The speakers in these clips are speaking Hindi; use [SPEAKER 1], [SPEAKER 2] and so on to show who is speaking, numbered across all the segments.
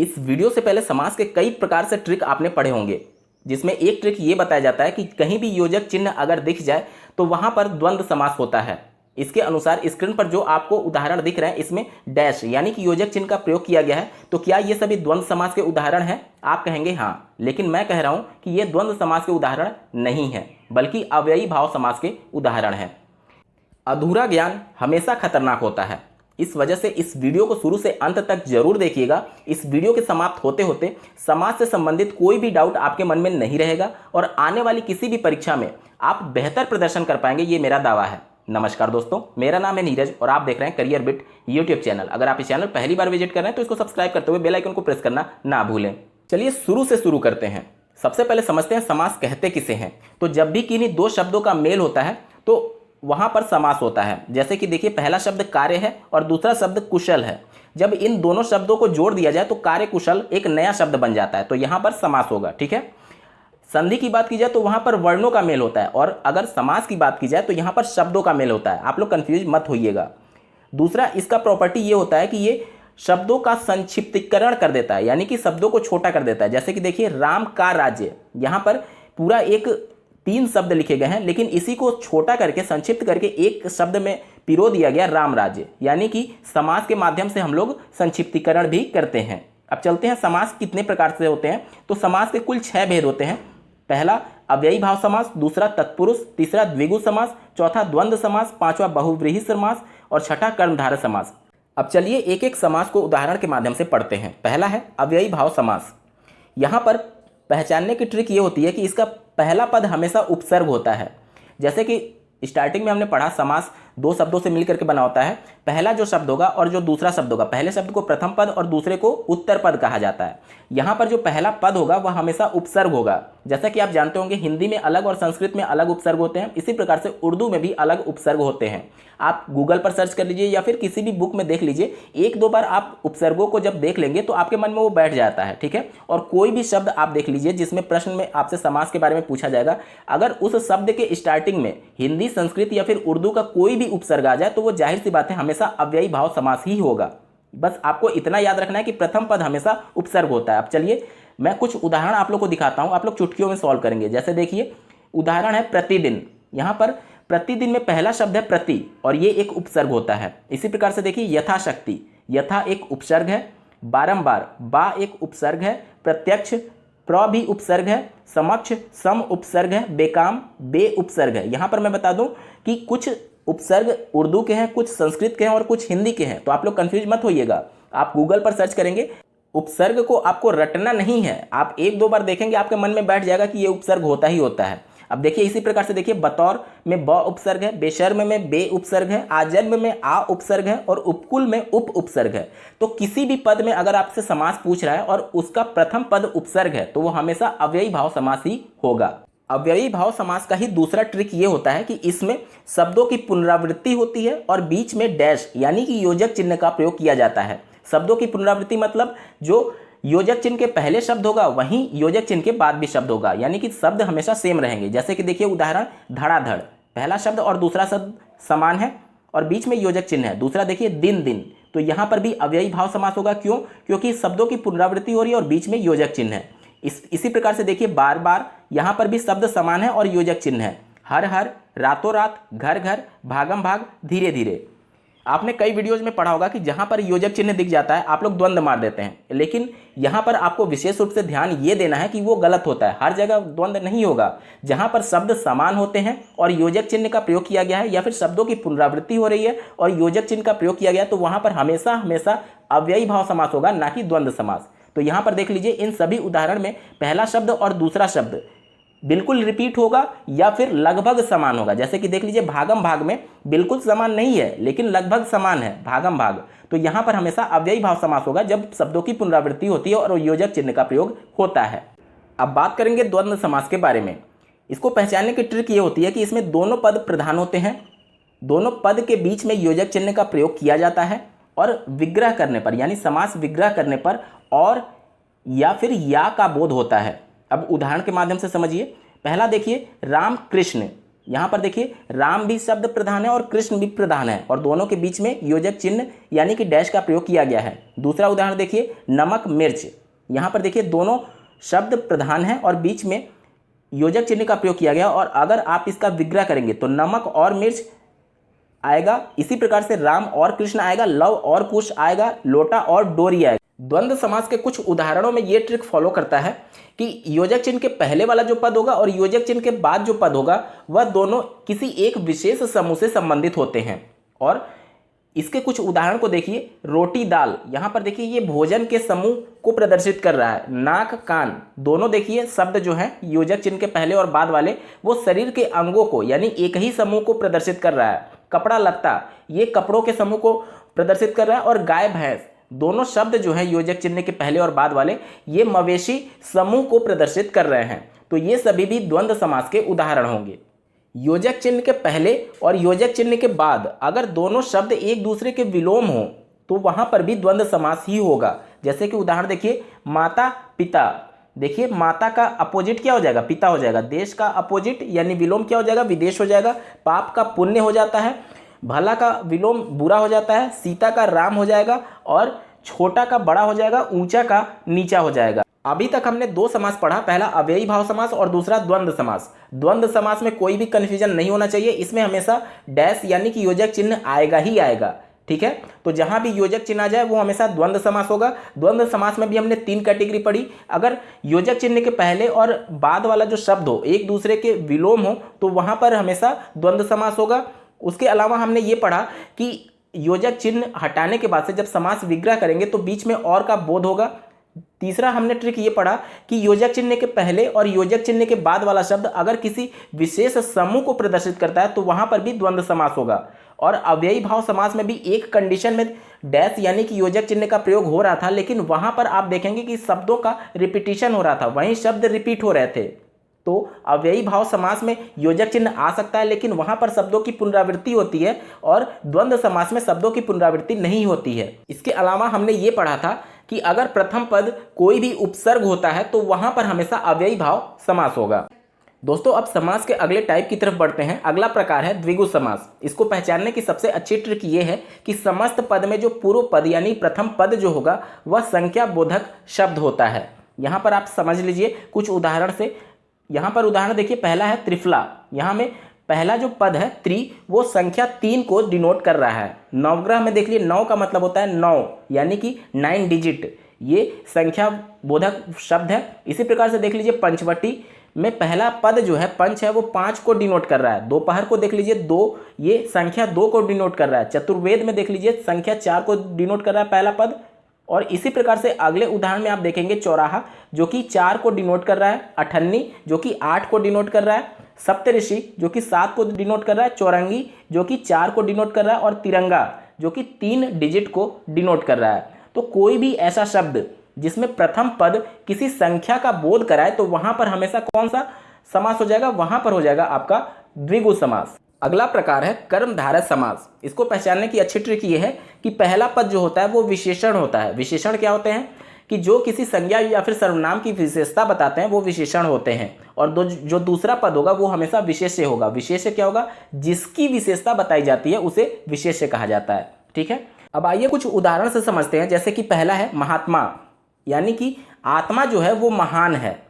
[SPEAKER 1] इस वीडियो से पहले समास के कई प्रकार से ट्रिक आपने पढ़े होंगे, जिसमें एक ट्रिक ये बताया जाता है कि कहीं भी योजक चिन्ह अगर दिख जाए तो वहां पर द्वंद्व समास होता है। इसके अनुसार स्क्रीन पर जो आपको उदाहरण दिख रहे हैं इसमें डैश यानी कि योजक चिन्ह का प्रयोग किया गया है। तो क्या ये सभी द्वंद्व समास के उदाहरण हैं? आप कहेंगे हाँ, लेकिन मैं कह रहा हूं कि ये द्वंद्व समास के उदाहरण नहीं है, बल्कि अव्ययी भाव समास के उदाहरण हैं। अधूरा ज्ञान हमेशा खतरनाक होता है, इस वजह से इस वीडियो को शुरू से अंत तक जरूर देखिएगा। इस वीडियो के समाप्त होते होते समाज से संबंधित कोई भी डाउट आपके मन में नहीं रहेगा और आने वाली किसी भी परीक्षा में आप बेहतर प्रदर्शन कर पाएंगे, ये मेरा दावा है। नमस्कार दोस्तों, मेरा नाम है नीरज और आप देख रहे हैं करियर बिट यूट्यूब चैनल। अगर आप इस चैनल पहली बार विजिट कर रहे हैं तो इसको सब्सक्राइब करते हुए बेल आइकन को प्रेस करना ना भूलें। चलिए शुरू से शुरू करते हैं। सबसे पहले समझते हैं समास कहते किसे हैं। तो जब भी किन्हीं दो शब्दों का मेल होता है तो वहां पर समास होता है। जैसे कि देखिए, पहला शब्द कार्य है और दूसरा शब्द कुशल है। जब इन दोनों शब्दों को जोड़ दिया जाए तो कार्य कुशल एक नया शब्द बन जाता है, तो यहां पर समास होगा। ठीक है। संधि की बात की जाए तो वहां पर वर्णों का मेल होता है और अगर समास की बात की जाए तो यहां पर शब्दों का मेल होता है। आप लोग कंफ्यूज मत होइएगा। दूसरा, इसका प्रॉपर्टी ये होता है कि ये शब्दों का संक्षिप्तीकरण कर देता है, यानी कि शब्दों को छोटा कर देता है। जैसे कि देखिए, राम का राज्य, यहां पर पूरा एक 3 शब्द लिखे गए हैं, लेकिन इसी को छोटा करके संक्षिप्त करके एक शब्द में पिरो दिया गया, राम राज्य। यानी कि समास के माध्यम से हम लोग संक्षिप्तीकरण भी करते हैं। अब चलते हैं समास कितने प्रकार से होते हैं। तो समास के कुल 6 भेद होते हैं। पहला अव्ययी भाव समास, दूसरा तत्पुरुष, तीसरा द्विगु समास, चौथा द्वंद्व समास, पांचवा बहुव्रीहि समास और छठा कर्मधारय समास। अब चलिए एक एक समास को उदाहरण के माध्यम से पढ़ते हैं। पहला है अव्ययी भाव समास। यहां पर पहचानने की ट्रिक ये होती है कि इसका पहला पद हमेशा उपसर्ग होता है। जैसे कि स्टार्टिंग में हमने पढ़ा, समास 2 शब्दों से मिलकर के बना होता है। पहला जो शब्द होगा और जो दूसरा शब्द होगा, पहले शब्द को प्रथम पद और दूसरे को उत्तर पद कहा जाता है। यहाँ पर जो पहला पद होगा वह हमेशा उपसर्ग होगा। जैसा कि आप जानते होंगे, हिंदी में अलग और संस्कृत में अलग उपसर्ग होते हैं, इसी प्रकार से उर्दू में भी अलग उपसर्ग होते हैं। आप गूगल पर सर्च कर लीजिए या फिर किसी भी बुक में देख लीजिए, 1-2 बार आप उपसर्गों को जब देख लेंगे तो आपके मन में वो बैठ जाता है। ठीक है। और कोई भी शब्द आप देख लीजिए जिसमें प्रश्न में आपसे समास के बारे में पूछा जाएगा, अगर उस शब्द के स्टार्टिंग में हिंदी, संस्कृत या फिर उर्दू का कोई भी उपसर्ग आ जाए तो वो जाहिर सी बात है हमेशा अव्ययी भाव समास ही होगा। बस आपको इतना याद रखना है कि प्रथम पद हमेशा उपसर्ग होता है। अब चलिए मैं कुछ उदाहरण आप लोग को दिखाता हूं, आप लोग चुटकियों में सॉल्व करेंगे। जैसे देखिए, उदाहरण है प्रतिदिन। यहां पर प्रतिदिन में पहला शब्द है प्रति और ये एक उपसर्ग होता है। इसी प्रकार से देखिए, यथाशक्ति, यथा एक उपसर्ग है, बारंबार, बा एक उपसर्ग है, प्रत्यक्ष, प्र भी उपसर्ग है, समक्ष, सम उपसर्ग है, बेकाम, बे उपसर्ग है। यहां पर मैं बता दूं कि कुछ उपसर्ग उर्दू के हैं, कुछ संस्कृत के हैं और कुछ हिंदी के हैं, तो आप लोग कंफ्यूज मत होइएगा। आप गूगल पर सर्च करेंगे, उपसर्ग को आपको रटना नहीं है, आप 1-2 बार देखेंगे आपके मन में बैठ जाएगा कि ये उपसर्ग होता ही होता है। अब देखिए, इसी प्रकार से देखिए, बतौर में ब उपसर्ग है, बेशर्म में बे उपसर्ग है, आजन्म में आ उपसर्ग है और उपकुल में उप उपसर्ग है। तो किसी भी पद में अगर आपसे समास पूछ रहा है और उसका प्रथम पद उपसर्ग है तो वो हमेशा अव्ययी भाव समास ही होगा। अव्ययी भाव समास का ही दूसरा ट्रिक ये होता है कि इसमें शब्दों की पुनरावृत्ति होती है और बीच में डैश यानी कि योजक चिन्ह का प्रयोग किया जाता है। शब्दों की पुनरावृत्ति मतलब जो योजक चिन्ह के पहले शब्द होगा वहीं योजक चिन्ह के बाद भी शब्द होगा, यानी कि शब्द हमेशा सेम रहेंगे। जैसे कि देखिए उदाहरण, धड़ाधड़, पहला शब्द और दूसरा शब्द समान है और बीच में योजक चिन्ह है। दूसरा देखिए, दिन दिन, तो यहाँ पर भी अव्ययी भाव समास होगा। क्यों? क्योंकि शब्दों की पुनरावृत्ति हो रही है और बीच में योजक चिन्ह है। इसी प्रकार से देखिए, बार बार, यहाँ पर भी शब्द समान है और योजक चिन्ह है। हर हर, रातों रात, घर घर, भागम भाग, धीरे धीरे। आपने कई वीडियोज में पढ़ा होगा कि जहां पर योजक चिन्ह दिख जाता है आप लोग द्वंद्व मार देते हैं, लेकिन यहां पर आपको विशेष रूप से ध्यान ये देना है कि वो गलत होता है। हर जगह द्वंद्व नहीं होगा। जहां पर शब्द समान होते हैं और योजक चिन्ह का प्रयोग किया गया है या फिर शब्दों की पुनरावृत्ति हो रही है और योजक चिन्ह का प्रयोग किया गया, तो वहां पर हमेशा हमेशा अव्ययी भाव समास होगा, ना कि द्वंद्व समास। तो यहां पर देख लीजिए, इन सभी उदाहरण में पहला शब्द और दूसरा शब्द बिल्कुल रिपीट होगा या फिर लगभग समान होगा। जैसे कि देख लीजिए, भागम भाग में बिल्कुल समान नहीं है लेकिन लगभग समान है, भागम भाग। तो यहां पर हमेशा अव्ययी भाव समास होगा जब शब्दों की पुनरावृत्ति होती है और योजक चिन्ह का प्रयोग होता है। अब बात करेंगे द्वंद्व समास के बारे में। इसको पहचानने की ट्रिक ये होती है कि इसमें दोनों पद प्रधान होते हैं, दोनों पद के बीच में योजक चिन्ह का प्रयोग किया जाता है और विग्रह करने पर, यानी समास विग्रह करने पर और या फिर या का बोध होता है। अब उदाहरण के माध्यम से समझिए। पहला देखिए, राम कृष्ण, यहाँ पर देखिए राम भी शब्द प्रधान है और कृष्ण भी प्रधान है और दोनों के बीच में योजक चिन्ह यानी कि डैश का प्रयोग किया गया है। दूसरा उदाहरण देखिए नमक मिर्च, यहाँ पर देखिए दोनों शब्द प्रधान है और बीच में योजक चिन्ह का प्रयोग किया गया और अगर आप इसका विग्रह करेंगे तो नमक और मिर्च आएगा। इसी प्रकार से राम और कृष्ण आएगा, लव और कुश आएगा, लोटा और डोरी आएगा। द्वंद्व समास के कुछ उदाहरणों में ये ट्रिक फॉलो करता है कि योजक चिन्ह के पहले वाला जो पद होगा और योजक चिन्ह के बाद जो पद होगा वह दोनों किसी एक विशेष समूह से संबंधित होते हैं। और इसके कुछ उदाहरण को देखिए, रोटी दाल, यहाँ पर देखिए ये भोजन के समूह को प्रदर्शित कर रहा है। नाक कान, दोनों देखिए शब्द जो है योजक चिन्ह के पहले और बाद वाले वो शरीर के अंगों को यानी एक ही समूह को प्रदर्शित कर रहा है। कपड़ा लत्ता, ये कपड़ों के समूह को प्रदर्शित कर रहा है। और गाय भैंस, दोनों शब्द जो है योजक चिन्ह के पहले और बाद वाले ये मवेशी समूह को प्रदर्शित कर रहे हैं। तो ये सभी भी द्वंद्व समास के उदाहरण होंगे। योजक चिन्ह के पहले और योजक चिन्ह के बाद अगर दोनों शब्द एक दूसरे के विलोम हो तो वहां पर भी द्वंद्व समास ही होगा। जैसे कि उदाहरण देखिए माता पिता, देखिए माता का अपोजिट क्या हो जाएगा, पिता हो जाएगा। देश का अपोजिट यानी विलोम क्या हो जाएगा, विदेश हो जाएगा। पाप का पुण्य हो जाता है, भला का विलोम बुरा हो जाता है। सीता का राम हो जाएगा और छोटा का बड़ा हो जाएगा, ऊंचा का नीचा हो जाएगा। अभी तक हमने दो समास पढ़ा, पहला अव्ययी भाव समास और दूसरा द्वंद्व समास। द्वंद्व समास में कोई भी कंफ्यूजन नहीं होना चाहिए, इसमें हमेशा डैश यानी कि योजक चिन्ह आएगा ही आएगा, ठीक है। तो जहां भी योजक चिन्ह आ जाए वो हमेशा द्वंद्व समास होगा। द्वंद्व समास में भी हमने 3 कैटेगरी पढ़ी। अगर योजक चिन्ह के पहले और बाद वाला जो शब्द हो एक दूसरे के विलोम हो तो वहां पर हमेशा द्वंद्व समास होगा। उसके अलावा हमने ये पढ़ा कि योजक चिन्ह हटाने के बाद से जब समास विग्रह करेंगे तो बीच में और का बोध होगा। तीसरा हमने ट्रिक ये पढ़ा कि योजक चिन्ह के पहले और योजक चिन्ह के बाद वाला शब्द अगर किसी विशेष समूह को प्रदर्शित करता है तो वहां पर भी द्वंद्व समास होगा। और अव्ययी भाव समास में भी एक कंडीशन में डैश यानी कि योजक चिन्ह का प्रयोग हो रहा था, लेकिन वहां पर आप देखेंगे कि शब्दों का रिपीटिशन हो रहा था, वहीं शब्द रिपीट हो रहे थे। तो अव्ययी भाव समास में योजक चिन्ह आ सकता है लेकिन वहां पर शब्दों की पुनरावृत्ति होती है और द्वंद्व समास में शब्दों की पुनरावृत्ति नहीं होती है। इसके अलावा हमने ये पढ़ा था कि अगर प्रथम पद कोई भी उपसर्ग होता है तो वहां पर हमेशा अव्ययी भाव समास होगा। दोस्तों अब समास के अगले टाइप की तरफ बढ़ते हैं। अगला प्रकार है द्विगु समास। इसको पहचानने की सबसे अच्छी ट्रिक ये है कि समस्त पद में जो पूर्व पद यानी प्रथम पद जो होगा वह संख्या बोधक शब्द होता है। यहाँ पर आप समझ लीजिए कुछ उदाहरण से। यहाँ पर उदाहरण देखिए, पहला है त्रिफला। यहाँ में पहला जो पद है त्रि वो संख्या 3 को डिनोट कर रहा है। नवग्रह में देख लीजिए 9 का मतलब होता है 9 यानी कि 9 डिजिट, ये संख्या बोधक शब्द है। इसी प्रकार से देख लीजिए पंचवटी में पहला पद जो है पंच है वो 5 को डिनोट कर रहा है। दोपहर को देख लीजिए 2, ये संख्या 2 को डिनोट कर रहा है। चतुर्वेद में देख लीजिए संख्या 4 को डिनोट कर रहा है पहला पद। और इसी प्रकार से अगले उदाहरण में आप देखेंगे चौराहा जो कि 4 को डिनोट कर रहा है, अठन्नी जो कि 8 को डिनोट कर रहा है, सप्तऋषि जो कि 7 को डिनोट कर रहा है, चौरंगी जो कि 4 को डिनोट कर रहा है और तिरंगा जो कि 3 डिजिट को डिनोट कर रहा है। तो कोई भी ऐसा शब्द जिसमें प्रथम पद किसी संख्या का बोध कराए तो वहां पर हमेशा कौन सा समास हो जाएगा, वहां पर हो जाएगा आपका द्विगु समास। अगला प्रकार है कर्मधारय समास। इसको पहचानने की अच्छी ट्रिक ये है कि पहला पद जो होता है वो विशेषण होता है। विशेषण क्या होते हैं कि जो किसी संज्ञा या फिर सर्वनाम की विशेषता बताते हैं वो विशेषण होते हैं। और जो दूसरा पद होगा वो हमेशा विशेष्य होगा। विशेष्य क्या होगा, जिसकी विशेषता बताई जाती है उसे विशेष्य कहा जाता है, ठीक है। अब आइए कुछ उदाहरण से समझते हैं। जैसे कि पहला है महात्मा, यानी कि आत्मा जो है वो महान है।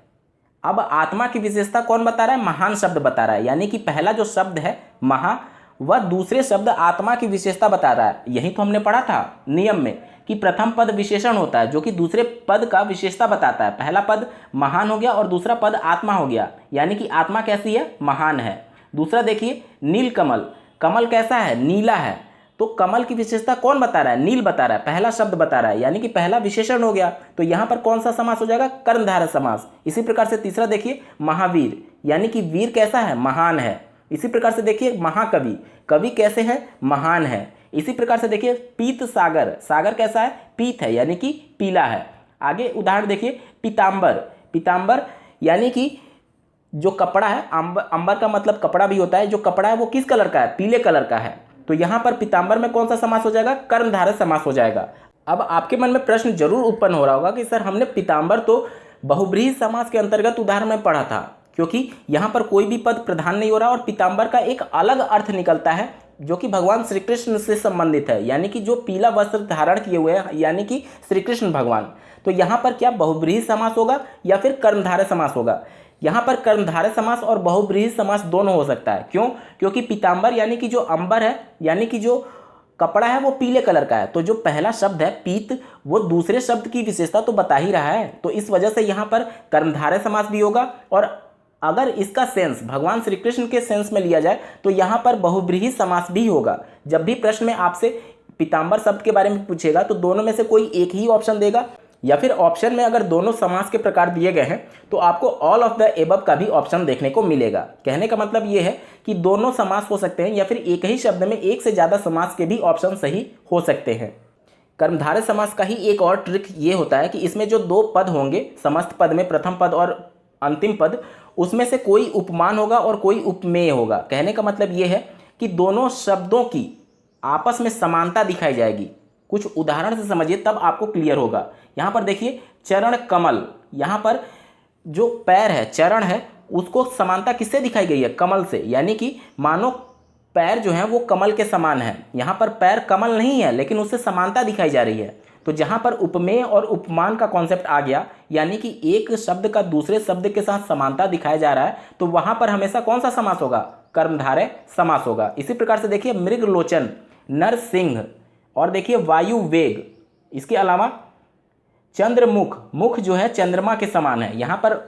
[SPEAKER 1] अब आत्मा की विशेषता कौन बता रहा है, महान शब्द बता रहा है। यानी कि पहला जो शब्द है महा वह दूसरे शब्द आत्मा की विशेषता बता रहा है। यही तो हमने पढ़ा था नियम में कि प्रथम पद विशेषण होता है जो कि दूसरे पद का विशेषता बताता है। पहला पद महान हो गया और दूसरा पद आत्मा हो गया, यानी कि आत्मा कैसी है, महान है। दूसरा देखिए नीलकमल, कमल कैसा है, नीला है। तो कमल की विशेषता कौन बता रहा है, नील बता रहा है, पहला शब्द बता रहा है, यानी कि पहला विशेषण हो गया। तो यहाँ पर कौन सा समास हो जाएगा, कर्मधारय समास। इसी प्रकार से तीसरा देखिए महावीर, यानी कि वीर कैसा है, महान है। इसी प्रकार से देखिए महाकवि, कवि कैसे हैं, महान है। इसी प्रकार से देखिए पीत सागर, सागर कैसा है, पीत है यानी कि पीला है। आगे उदाहरण देखिए पीताम्बर, पीताम्बर यानी कि जो कपड़ा है, अंबर का मतलब कपड़ा भी होता है, जो कपड़ा है वो किस कलर का है, पीले कलर का है। तो यहाँ पर पीताम्बर में कौन सा समास हो जाएगा, कर्मधारय समास हो जाएगा। अब आपके मन में प्रश्न जरूर उत्पन्न हो रहा होगा कि सर हमने पीताम्बर तो बहुब्रीहि समास के अंतर्गत उदाहरण में पढ़ा था, क्योंकि यहाँ पर कोई भी पद प्रधान नहीं हो रहा और पीताम्बर का एक अलग अर्थ निकलता है जो कि भगवान श्री कृष्ण से संबंधित है, यानी कि जो पीला वस्त्र धारण किए हुए हैं यानी कि श्री कृष्ण भगवान। तो यहाँ पर क्या बहुव्रीहि समास होगा या फिर कर्मधारय समास होगा? यहाँ पर कर्मधारय समास और बहुव्रीहि समास दोनों हो सकता है। क्यों? क्योंकि पीताम्बर यानी कि जो अंबर है, यानी कि जो कपड़ा है वो पीले कलर का है, तो जो पहला शब्द है पीत वो दूसरे शब्द की विशेषता तो बता ही रहा है, तो इस वजह से यहाँ पर कर्मधारय समास भी होगा। और अगर इसका सेंस भगवान श्री कृष्ण के सेंस में लिया जाए तो यहाँ पर बहुव्रीहि समास भी होगा। जब भी प्रश्न में आपसे पीताम्बर शब्द के बारे में पूछेगा तो दोनों में से कोई एक ही ऑप्शन देगा, या फिर ऑप्शन में अगर दोनों समास के प्रकार दिए गए हैं तो आपको ऑल ऑफ द एबव का भी ऑप्शन देखने को मिलेगा। कहने का मतलब ये है कि दोनों समास हो सकते हैं या फिर एक ही शब्द में एक से ज़्यादा समास के भी ऑप्शन सही हो सकते हैं। कर्मधारय समास का ही एक और ट्रिक ये होता है कि इसमें जो दो पद होंगे समस्त पद में, प्रथम पद और अंतिम पद, उसमें से कोई उपमान होगा और कोई उपमेय होगा। कहने का मतलब ये है कि दोनों शब्दों की आपस में समानता दिखाई जाएगी। कुछ उदाहरण से समझिए तब आपको क्लियर होगा। यहाँ पर देखिए चरण कमल, यहाँ पर जो पैर है, चरण है, उसको समानता किससे दिखाई गई है? कमल से, यानी कि मानो पैर जो है वो कमल के समान है। यहाँ पर पैर कमल नहीं है लेकिन उससे समानता दिखाई जा रही है। तो जहाँ पर उपमेय और उपमान का कॉन्सेप्ट आ गया, यानी कि एक शब्द का दूसरे शब्द के साथ समानता दिखाया जा रहा है, तो वहाँ पर हमेशा कौन सा समास होगा? कर्मधारय समास होगा। इसी प्रकार से देखिए मृगलोचन, नरसिंह, और देखिए वायु वेग, इसके अलावा चंद्रमुख, मुख जो है चंद्रमा के समान है। यहाँ पर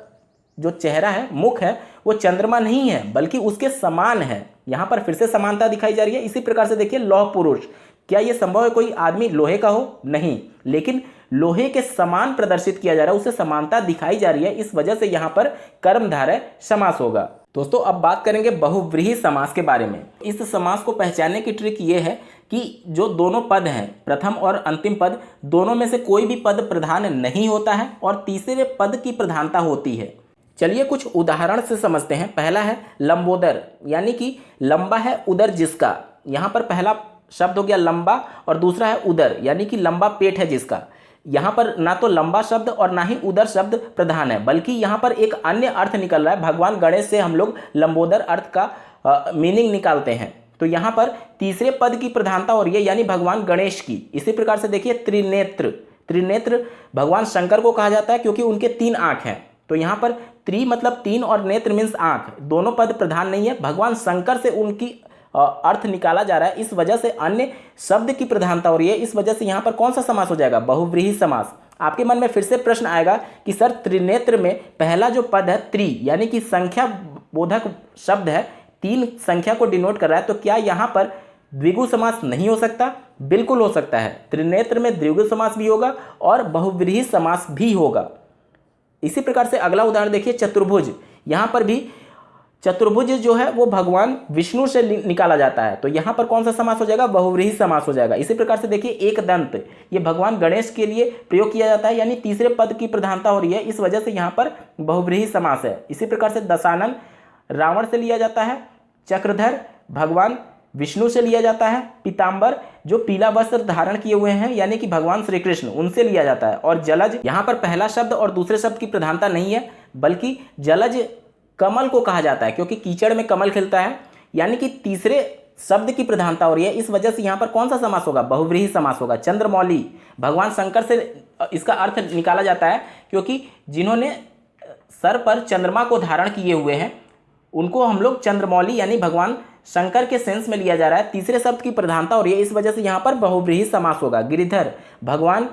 [SPEAKER 1] जो चेहरा है, मुख है, वो चंद्रमा नहीं है बल्कि उसके समान है। यहाँ पर फिर से समानता दिखाई जा रही है। इसी प्रकार से देखिए लौह पुरुष, क्या यह संभव है कोई आदमी लोहे का हो? नहीं, लेकिन लोहे के समान प्रदर्शित किया जा रहा है, उससे समानता दिखाई जा रही है, इस वजह से यहाँ पर कर्मधारय समास होगा। दोस्तों अब बात करेंगे बहुव्रीहि समास के बारे में। इस समास को पहचानने की ट्रिक ये है कि जो दोनों पद हैं, प्रथम और अंतिम पद, दोनों में से कोई भी पद प्रधान नहीं होता है और तीसरे पद की प्रधानता होती है। चलिए कुछ उदाहरण से समझते हैं। पहला है लंबोदर, यानी कि लंबा है उदर जिसका। यहाँ पर पहला शब्द हो गया लंबा और दूसरा है उदर, यानी कि लंबा पेट है जिसका। यहाँ पर ना तो लंबा शब्द और ना ही उदर शब्द प्रधान है, बल्कि यहाँ पर एक अन्य अर्थ निकल रहा है। भगवान गणेश से हम लोग लंबोदर अर्थ का मीनिंग निकालते हैं, तो यहाँ पर तीसरे पद की प्रधानता हो रही है, यानी भगवान गणेश की। इसी प्रकार से देखिए त्रिनेत्र, त्रिनेत्र भगवान शंकर को कहा जाता है क्योंकि उनके 3 आँख हैं। तो यहाँ पर त्रि मतलब 3 और नेत्र मीन्स आँख, दोनों पद प्रधान नहीं है, भगवान शंकर से उनकी अर्थ निकाला जा रहा है, इस वजह से अन्य शब्द की प्रधानता हो रही है। इस वजह से यहाँ पर कौन सा समास हो जाएगा? बहुव्रीहि समास। आपके मन में फिर से प्रश्न आएगा कि सर त्रिनेत्र में पहला जो पद है त्रि, यानी कि संख्या बोधक शब्द है, 3 संख्या को डिनोट कर रहा है, तो क्या यहाँ पर द्विगु समास नहीं हो सकता? बिल्कुल हो सकता है। त्रिनेत्र में द्विगु समास भी होगा और बहुव्रीहि समास भी होगा। इसी प्रकार से अगला उदाहरण देखिए चतुर्भुज। यहाँ पर भी चतुर्भुज जो है वो भगवान विष्णु से निकाला जाता है, तो यहाँ पर कौन सा समास हो जाएगा? बहुव्रीहि समास हो जाएगा। इसी प्रकार से देखिए एक दंत, ये भगवान गणेश के लिए प्रयोग किया जाता है, यानी तीसरे पद की प्रधानता हो रही है, इस वजह से यहाँ पर बहुव्रीहि समास है। इसी प्रकार से दशानन रावण से लिया जाता है, चक्रधर भगवान विष्णु से लिया जाता है, पीताम्बर जो पीला वस्त्र धारण किए हुए हैं यानी कि भगवान श्री कृष्ण, उनसे लिया जाता है, और जलज, यहाँ पर पहला शब्द और दूसरे शब्द की प्रधानता नहीं है, बल्कि जलज कमल को कहा जाता है क्योंकि कीचड़ में कमल खिलता है, यानी कि तीसरे शब्द की प्रधानता हो रही है, इस वजह से यहाँ पर कौन सा समास होगा? बहुव्रीहि समास होगा। चंद्रमौली, भगवान शंकर से इसका अर्थ निकाला जाता है क्योंकि जिन्होंने सर पर चंद्रमा को धारण किए हुए हैं उनको हम लोग चंद्रमौली यानी भगवान शंकर के सेंस में लिया जा रहा है, तीसरे शब्द की प्रधानता हो रही है, इस वजह से यहाँ पर बहुव्रीहि समास होगा। गिरिधर भगवान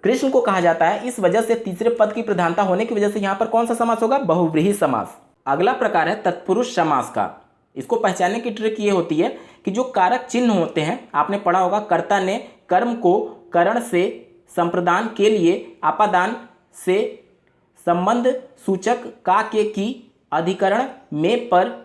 [SPEAKER 1] कृष्ण को कहा जाता है, इस वजह से तीसरे पद की प्रधानता होने की वजह से यहाँ पर कौन सा समास होगा? बहुव्रीहि समास। अगला प्रकार है तत्पुरुष समास का। इसको पहचानने की ट्रिक ये होती है कि जो कारक चिन्ह होते हैं, आपने पढ़ा होगा, कर्ता ने कर्म को करण से संप्रदान के लिए आपादान से संबंध सूचक का के की अधिकरण में पर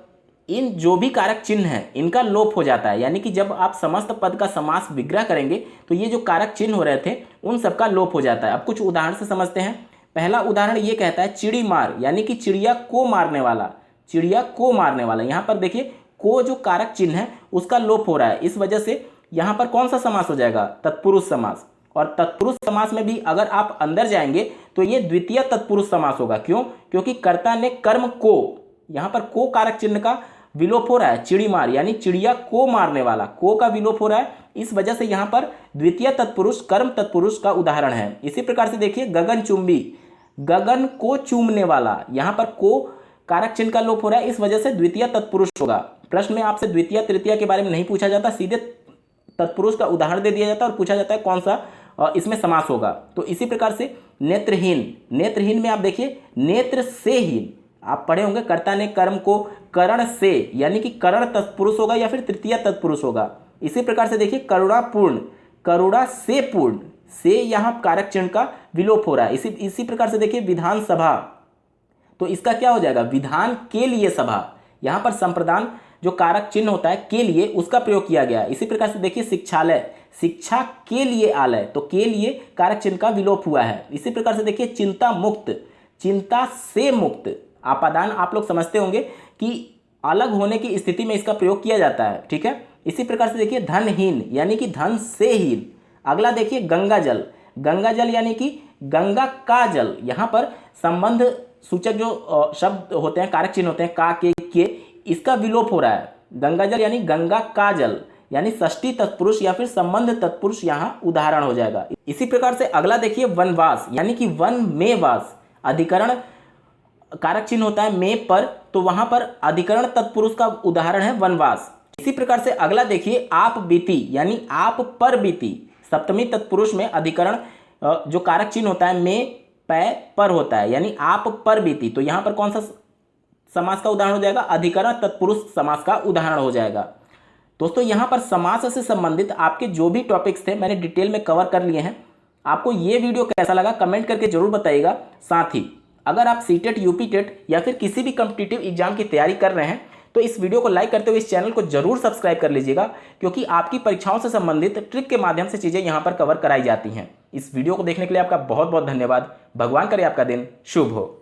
[SPEAKER 1] इन जो भी कारक चिन्ह हैं इनका लोप हो जाता है, यानी कि जब आप समस्त पद का समास विग्रह करेंगे तो ये जो कारक चिन्ह हो रहे थे उन सबका लोप हो जाता है। अब कुछ उदाहरण से समझते हैं। पहला उदाहरण ये कहता है चिड़ी मार, यानी कि चिड़िया को मारने वाला, चिड़िया को मारने वाला। यहाँ पर देखिए को जो कारक चिन्ह है उसका लोप हो रहा है, इस वजह से यहाँ पर कौन सा समास हो जाएगा? तत्पुरुष समास। और तत्पुरुष समास में भी अगर आप अंदर जाएंगे तो ये द्वितीय तत्पुरुष समास होगा। क्यों? क्योंकि कर्ता ने कर्म को, यहाँ पर को कारक चिन्ह का विलोप हो रहा है, चिड़ी मार यानी चिड़िया को मारने वाला, को का विलोप हो रहा है, इस वजह से यहाँ पर द्वितीय तत्पुरुष कर्म तत्पुरुष का उदाहरण है। इसी प्रकार से देखिए गगनचुंबी, गगन को चूमने वाला, यहाँ पर को कारक चिन्ह का लोप हो रहा है, इस वजह से द्वितीय तत्पुरुष होगा। प्रश्न में आपसे द्वितीय तृतीय के बारे में नहीं पूछा जाता, सीधे तत्पुरुष का उदाहरण दे दिया जाता है और पूछा जाता है कौन सा इसमें समास होगा। तो इसी प्रकार से नेत्रहीन, नेत्रहीन में आप देखिए नेत्र से हीन, आप पढ़े होंगे कर्ता ने कर्म को करण से, यानी कि करण तत्पुरुष होगा या फिर तृतीय तत्पुरुष होगा। इसी प्रकार से देखिए करुणापूर्ण, करुणा से पूर्ण, से यहाँ कारक चिन्ह का विलोप हो रहा है। इसी प्रकार से देखिए विधानसभा, तो इसका क्या हो जाएगा? विधान के लिए सभा, यहाँ पर संप्रदान जो कारक चिन्ह होता है के लिए, उसका प्रयोग किया गया। इसी प्रकार से देखिए शिक्षालय, शिक्षा के लिए आलय, तो के लिए कारक चिन्ह का विलोप हुआ है। इसी प्रकार से देखिए चिंता मुक्त, चिंता से मुक्त, आपादान आप लोग समझते होंगे कि अलग होने की स्थिति में इसका प्रयोग किया जाता है, ठीक है। इसी प्रकार से देखिए धनहीन, यानी कि धन से हीन। अगला देखिए गंगा जल, गंगा जल यानी कि गंगा का जल, यहाँ पर संबंध सूचक जो शब्द होते हैं, कारक चिन्ह होते हैं का के, इसका विलोप हो रहा है। गंगा जल यानी गंगा का जल, यानी षष्ठी तत्पुरुष या फिर संबंध तत्पुरुष यहाँ उदाहरण हो जाएगा। इसी प्रकार से अगला देखिए वनवास, यानी कि वन में वास, अधिकरण कारक चिन्ह होता है में पर, तो वहां पर अधिकरण तत्पुरुष का उदाहरण है वनवास। इसी प्रकार से अगला देखिए आप बीती, यानी आप पर बीती, सप्तमी तत्पुरुष में अधिकरण जो कारक चिन्ह होता है में पै पर होता है, यानी आप पर बीती, तो यहां पर कौन सा समास का उदाहरण हो जाएगा? अधिकरण तत्पुरुष समास का उदाहरण हो जाएगा। दोस्तों यहाँ पर समास से संबंधित आपके जो भी टॉपिक्स थे मैंने डिटेल में कवर कर लिए हैं। आपको ये वीडियो कैसा लगा कमेंट करके जरूर बताइएगा। साथ ही अगर आप सीटेट, यूपी टेट या फिर किसी भी कॉम्पिटिटिव एग्जाम की तैयारी कर रहे हैं तो इस वीडियो को लाइक करते हुए इस चैनल को जरूर सब्सक्राइब कर लीजिएगा, क्योंकि आपकी परीक्षाओं से संबंधित ट्रिक के माध्यम से चीज़ें यहाँ पर कवर कराई जाती हैं। इस वीडियो को देखने के लिए आपका बहुत बहुत धन्यवाद। भगवान करे आपका दिन शुभ हो।